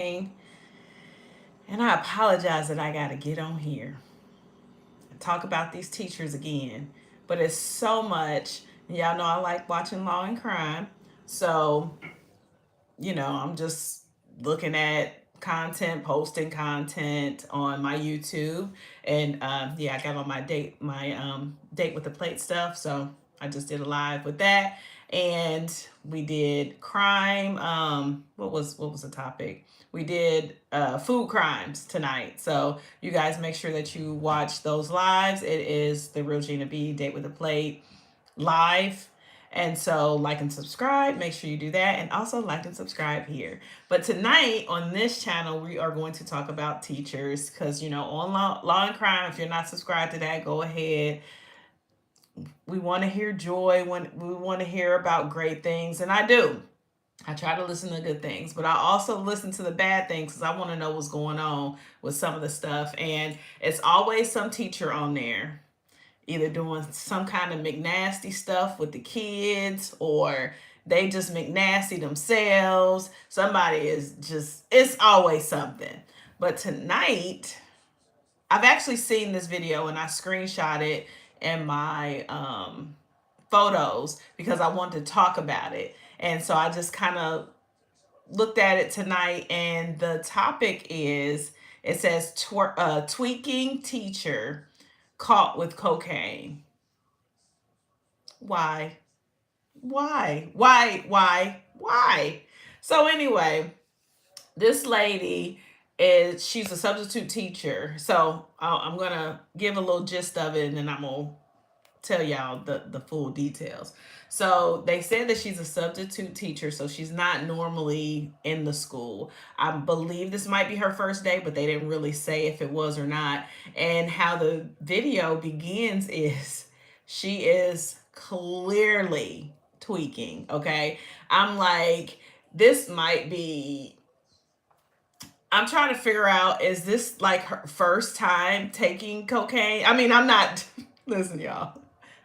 And I apologize that I got to get on here and talk about these teachers again. But it's so much. Y'all know I like watching Law and Crime. So, I'm just looking at content, posting content on my YouTube. And yeah, I got on my date with the plate stuff. So I just did a live with that. And we did crime. What was the topic? We did food crimes tonight. So you guys make sure that you watch those lives. It is the Regina B Date with the Plate live. And so, like and subscribe, make sure you do that. And also, like and subscribe here. But tonight on this channel, we are going to talk about teachers because, on Law and Crime, if you're not subscribed to that, go ahead. We want to hear joy, when we want to hear about great things. And I do. I try to listen to good things, but I also listen to the bad things because I want to know what's going on with some of the stuff. And it's always some teacher on there either doing some kind of McNasty stuff with the kids or they just McNasty themselves. Somebody is just, it's always something. But tonight, I've actually seen this video and I screenshot it in my photos because I wanted to talk about it. And so I just kind of looked at it tonight, and the topic is it says tweaking teacher caught with cocaine. Why? Why? Why? Why? Why? So anyway, this lady she's a substitute teacher. So I'm gonna give a little gist of it, and then I'm gonna tell y'all the full details. So they said that she's a substitute teacher, so she's not normally in the school. I believe this might be her first day, but they didn't really say if it was or not. And how the video begins is she is clearly tweaking, okay? I'm like, this might be, I'm trying to figure out, is this like her first time taking cocaine? I mean, I'm not, listen, y'all,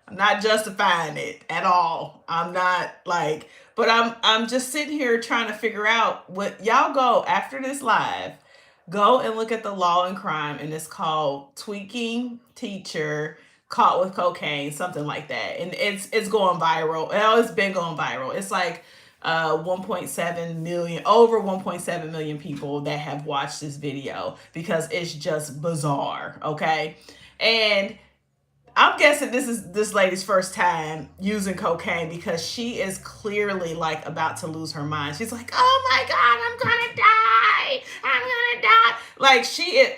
I'm not justifying it at all. I'm not like, but I'm just sitting here trying to figure out what y'all go after this live. Go and look at the Law and Crime, and it's called Tweaking Teacher Caught with Cocaine, something like that. And it's going viral. It's been going viral. It's like 1.7 million, over 1.7 million people that have watched this video because it's just bizarre. Okay. And I'm guessing this is this lady's first time using cocaine because she is clearly like about to lose her mind. She's like, "Oh my god, I'm gonna die! I'm gonna die!" Like she is.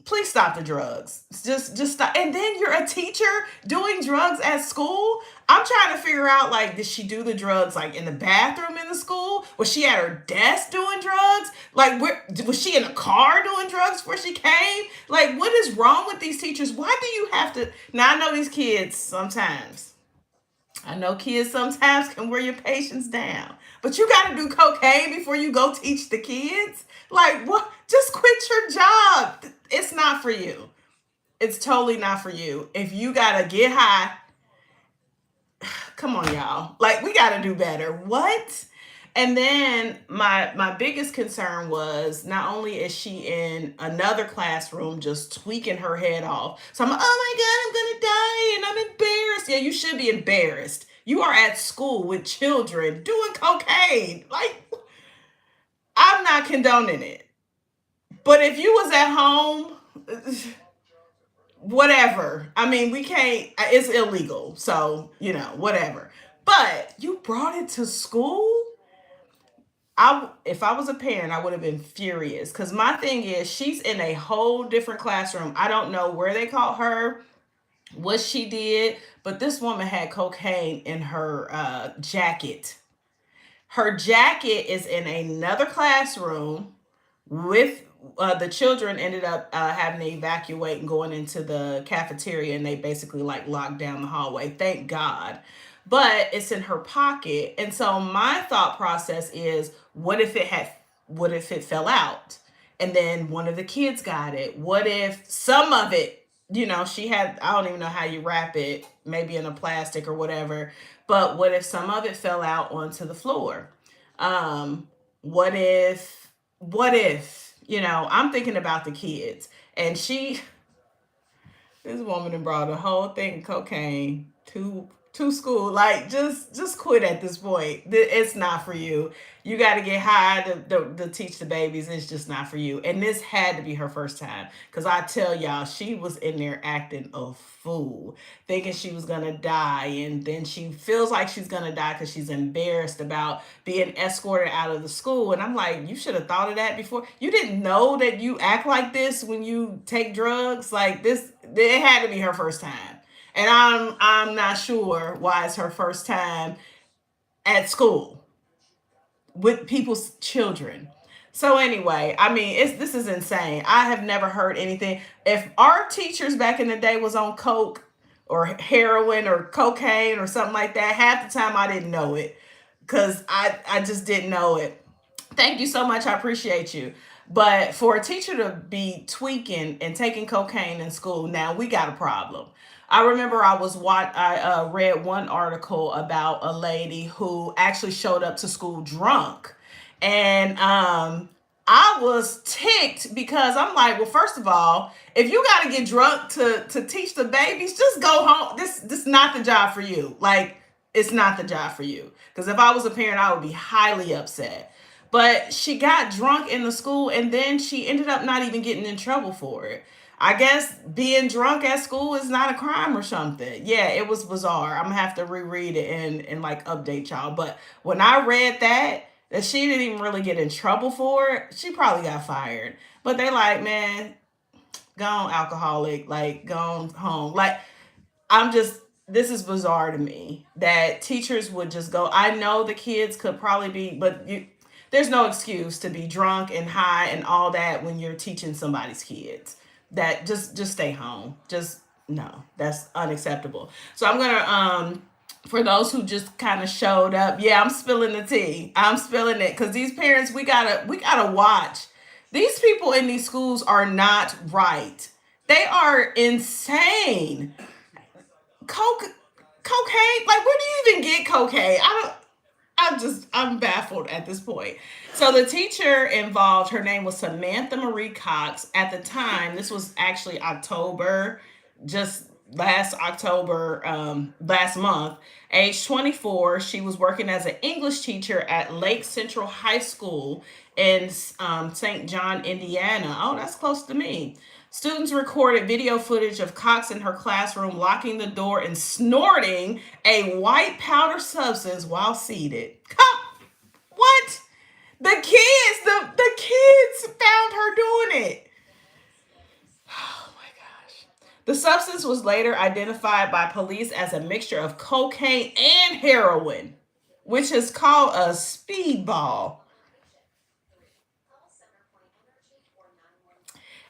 Please stop the drugs. Just stop. And then you're a teacher doing drugs at school. I'm trying to figure out, like, did she do the drugs like in the bathroom in the school? Was she at her desk doing drugs? Like, where was she in a car doing drugs before she came? Like, what is wrong with these teachers? Why do you have to? Now I know these kids sometimes. I know kids sometimes can wear your patience down, but you got to do cocaine before you go teach the kids. Like, what? Just quit your job. It's not for you. It's totally not for you. If you gotta get high, come on, y'all. Like, we gotta do better. What? And then my biggest concern was not only is she in another classroom just tweaking her head off. So I'm like, oh my God, I'm gonna die and I'm embarrassed. Yeah, you should be embarrassed. You are at school with children doing cocaine. Like, I'm not condoning it. But if you was at home, whatever. I mean, we can't, it's illegal. So, whatever. But you brought it to school? If I was a parent, I would have been furious because my thing is she's in a whole different classroom. I don't know where they caught her, what she did, but this woman had cocaine in her jacket. Her jacket is in another classroom with the children ended up having to evacuate and going into the cafeteria, and they basically like locked down the hallway. Thank God. But it's in her pocket. And so my thought process is, what if it fell out and then one of the kids got it? What if some of it, she had, I don't even know how you wrap it, maybe in a plastic or whatever, but what if some of it fell out onto the floor? What if what if, I'm thinking about the kids, and this woman done brought a whole thing of cocaine to school. Like, just quit at this point. It's not for you. You got to get high to teach the babies. It's just not for you. And this had to be her first time, because I tell y'all, she was in there acting a fool, thinking she was gonna die, and then she feels like she's gonna die because she's embarrassed about being escorted out of the school. And I'm like, you should have thought of that before. You didn't know that you act like this when you take drugs. Like this, it had to be her first time. And I'm not sure why it's her first time at school with people's children. So anyway, I mean, this is insane. I have never heard anything. If our teachers back in the day was on coke or heroin or cocaine or something like that, half the time I didn't know it, because I just didn't know it. Thank you so much. I appreciate you. But for a teacher to be tweaking and taking cocaine in school, now we got a problem. I remember I read one article about a lady who actually showed up to school drunk, and I was ticked because I'm like, well, first of all, if you got to get drunk to teach the babies, just go home. This is not the job for you. Like, it's not the job for you. Because if I was a parent, I would be highly upset. But she got drunk in the school, and then she ended up not even getting in trouble for it. I guess being drunk at school is not a crime or something. Yeah, it was bizarre. I'm gonna have to reread it and like update y'all. But when I read that she didn't even really get in trouble for it, she probably got fired. But they like, man, go on, alcoholic, like go on home. Like, I'm just, this is bizarre to me that teachers would just go. I know the kids could probably be, but there's no excuse to be drunk and high and all that when you're teaching somebody's kids. That just stay home. Just no, that's unacceptable. So I'm gonna for those who just kind of showed up, yeah, I'm spilling the tea. I'm spilling it because these parents, we gotta watch. These people in these schools are not right. They are insane. Coke, cocaine. Like, where do you even get cocaine? I don't. I'm baffled at this point. So the teacher involved, her name was Samantha Marie Cox. At the time, this was actually October, just last October, last month. Age 24, she was working as an English teacher at Lake Central High School in St. John, Indiana. Oh, that's close to me. Students recorded video footage of Cox in her classroom locking the door and snorting a white powder substance while seated. What? The kids found her doing it. Oh my gosh. The substance was later identified by police as a mixture of cocaine and heroin, which is called a speedball.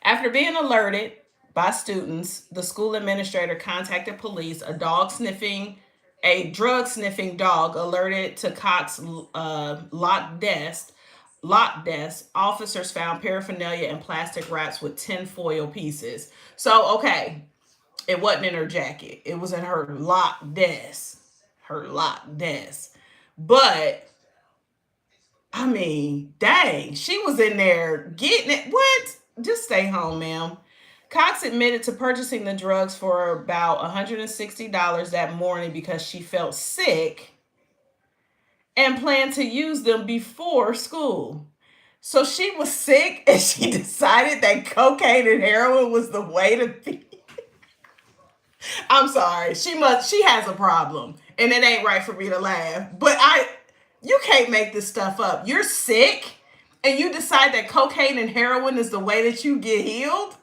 After being alerted by students, the school administrator contacted police. A drug sniffing dog alerted to Cox's locked desk. Officers found paraphernalia and plastic wraps with tinfoil pieces. So, okay, it wasn't in her jacket. It was in her locked desk. Her locked desk. But I mean, dang, she was in there getting it. What? Just stay home, ma'am. Cox admitted to purchasing the drugs for about $160 that morning because she felt sick and planned to use them before school. So she was sick and she decided that cocaine and heroin was the way to be. I'm sorry. She has a problem. And it ain't right for me to laugh. But you can't make this stuff up. You're sick and you decide that cocaine and heroin is the way that you get healed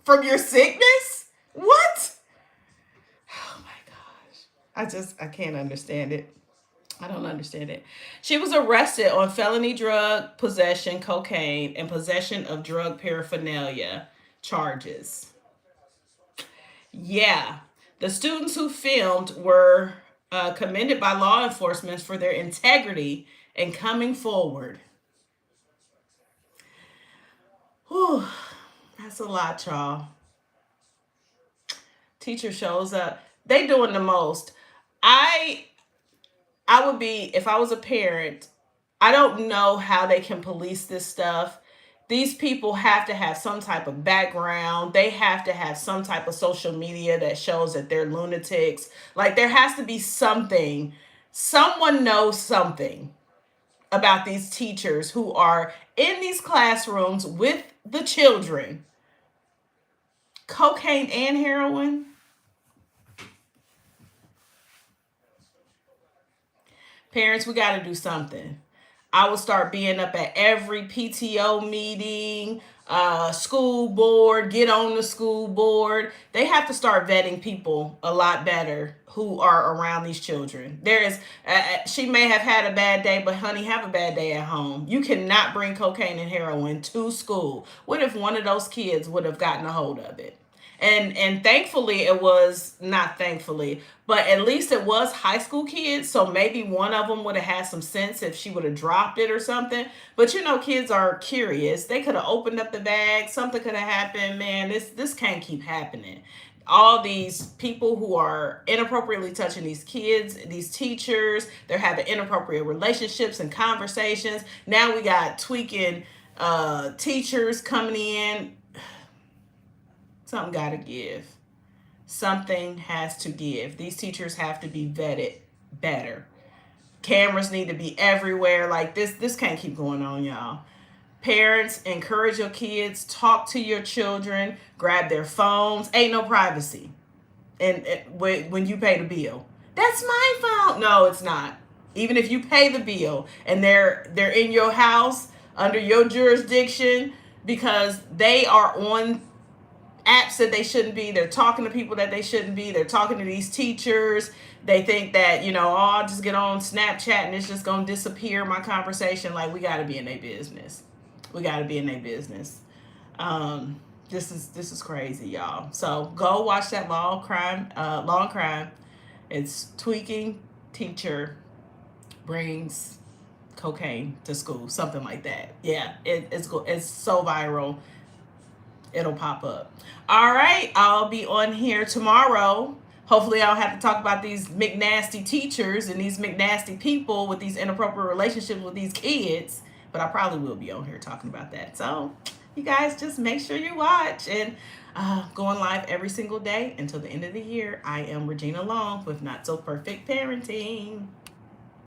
from your sickness? What? Oh my gosh. I can't understand it. I don't understand it. She was arrested on felony drug possession, cocaine, and possession of drug paraphernalia charges. Yeah. The students who filmed were commended by law enforcement for their integrity and coming forward. Whew, that's a lot, y'all. Teacher shows up. They doing the most. I I would be, if I was a parent, I don't know how they can police this stuff. These people have to have some type of background. They have to have some type of social media that shows that they're lunatics. Like, there has to be something. Someone knows something about these teachers who are in these classrooms with the children. Cocaine and heroin. Parents, we got to do something. I will start being up at every PTO meeting, school board, get on the school board. They have to start vetting people a lot better who are around these children. There is, she may have had a bad day, but honey, have a bad day at home. You cannot bring cocaine and heroin to school. What if one of those kids would have gotten a hold of it? And thankfully it was not thankfully, but at least it was high school kids, so maybe one of them would have had some sense if she would have dropped it or something. But you know, kids are curious. They could have opened up the bag, something could have happened. Man, this can't keep happening. All these people who are inappropriately touching these kids, these teachers, they're having inappropriate relationships and conversations. Now we got tweaking teachers coming in. Something got to give. Something has to give. These teachers have to be vetted better. Cameras need to be everywhere. Like, this can't keep going on, y'all. Parents, encourage your kids, talk to your children, grab their phones. Ain't no privacy. And when you pay the bill, that's my phone. No, it's not. Even if you pay the bill and they're in your house under your jurisdiction because they are on apps that they shouldn't be. They're talking to people that they shouldn't be. They're talking to these teachers. They think that, oh, I'll just get on Snapchat and it's just going to disappear, my conversation. Like, we got to be in their business. We got to be in their business. This is crazy, y'all. So go watch that Law and Crime. It's tweaking teacher brings cocaine to school, something like that. Yeah, it's so viral. It'll pop up. All right, I'll be on here tomorrow. Hopefully, I don't have to talk about these McNasty teachers and these McNasty people with these inappropriate relationships with these kids. But I probably will be on here talking about that. So, you guys just make sure you watch and going live every single day until the end of the year. I am Regina Long with Not So Perfect Parenting.